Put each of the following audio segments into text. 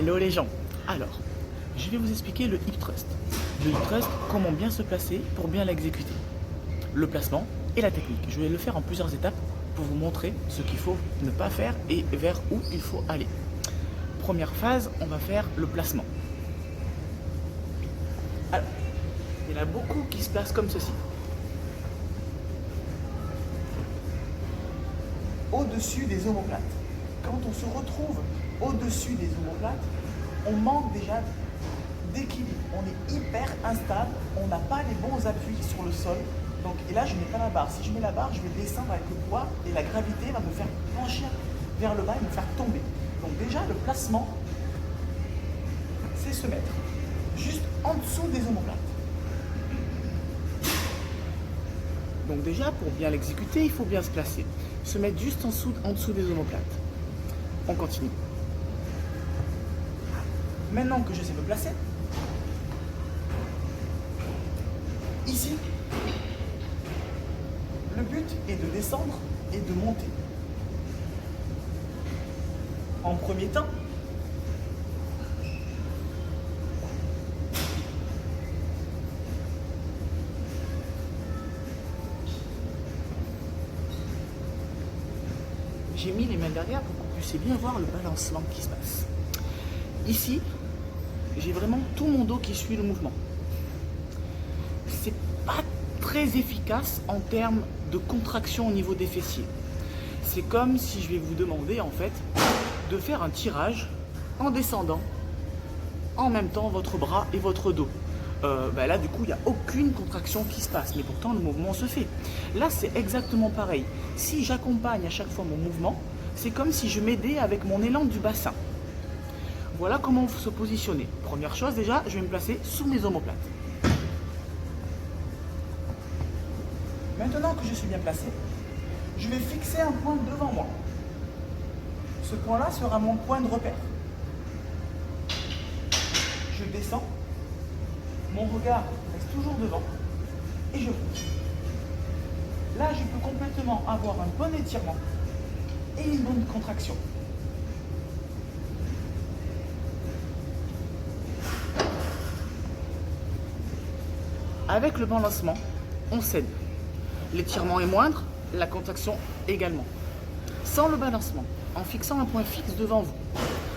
Hello les gens. Alors, je vais vous expliquer le hip thrust. Le hip thrust, comment bien se placer pour bien l'exécuter. Le placement et la technique. Je vais le faire en plusieurs étapes pour vous montrer ce qu'il faut ne pas faire et vers où il faut aller. Première phase, on va faire le placement. Alors, il y en a beaucoup qui se placent comme ceci. Au-dessus des omoplates. Quand on se retrouve au-dessus des omoplates, on manque déjà d'équilibre. On est hyper instable, on n'a pas les bons appuis sur le sol. Donc, et là, je ne mets pas la barre. Si je mets la barre, je vais descendre avec le poids et la gravité va me faire pencher vers le bas et me faire tomber. Donc déjà, le placement, c'est se mettre juste en dessous des omoplates. Donc déjà, pour bien l'exécuter, il faut bien se placer. Se mettre juste en dessous des omoplates. On continue. Maintenant que je sais me placer, ici, le but est de descendre et de monter. En premier temps, j'ai mis les mains derrière pour que vous puissiez bien voir le balancement qui se passe. Ici, j'ai vraiment tout mon dos qui suit le mouvement. C'est pas très efficace en termes de contraction au niveau des fessiers. C'est comme si je vais vous demander en fait de faire un tirage en descendant en même temps votre bras et votre dos. Là du coup il n'y a aucune contraction qui se passe, mais pourtant le mouvement se fait. Là c'est exactement pareil. Si j'accompagne à chaque fois mon mouvement, c'est comme si je m'aidais avec mon élan du bassin. Voilà comment se positionner. Première chose déjà, je vais me placer sous mes omoplates. Maintenant que je suis bien placé, je vais fixer un point devant moi. Ce point-là sera mon point de repère. Je descends, mon regard reste toujours devant et je monte. Là, je peux complètement avoir un bon étirement et une bonne contraction. Avec le balancement, on cède. L'étirement est moindre, la contraction également. Sans le balancement, en fixant un point fixe devant vous,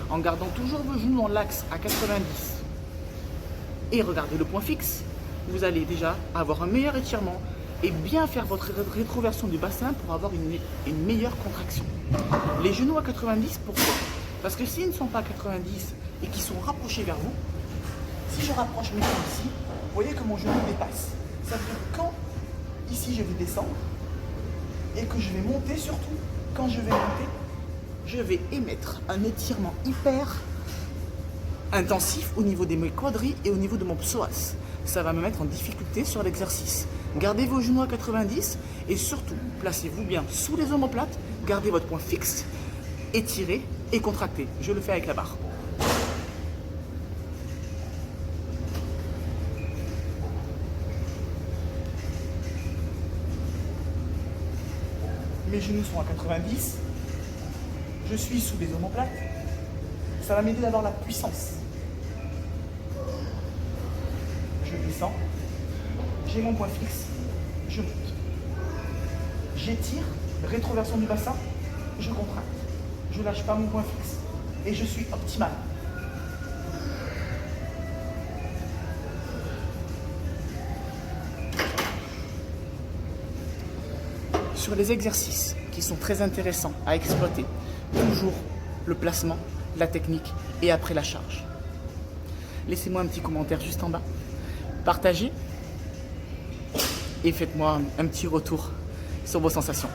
en gardant toujours vos genoux dans l'axe à 90 et regardez le point fixe, vous allez déjà avoir un meilleur étirement et bien faire votre rétroversion du bassin pour avoir une meilleure contraction. Les genoux à 90, pourquoi? Parce que s'ils ne sont pas à 90 et qu'ils sont rapprochés vers vous, si je rapproche mes genoux ici, vous voyez que mon genou dépasse. Ça veut dire que quand ici je vais descendre et que je vais monter, surtout quand je vais monter, je vais émettre un étirement hyper intensif au niveau de mes quadris et au niveau de mon psoas. Ça va me mettre en difficulté sur l'exercice. Gardez vos genoux à 90 et surtout placez-vous bien sous les omoplates, gardez votre point fixe, étirez et contractez. Je le fais avec la barre. Mes genoux sont à 90, je suis sous les omoplates, ça va m'aider d'avoir la puissance. Je descends, j'ai mon point fixe, je monte. J'étire, rétroversion du bassin, je contracte. Je ne lâche pas mon point fixe et je suis optimal. Sur les exercices qui sont très intéressants à exploiter, toujours le placement, la technique et après la charge. Laissez-moi un petit commentaire juste en bas, partagez et faites-moi un petit retour sur vos sensations.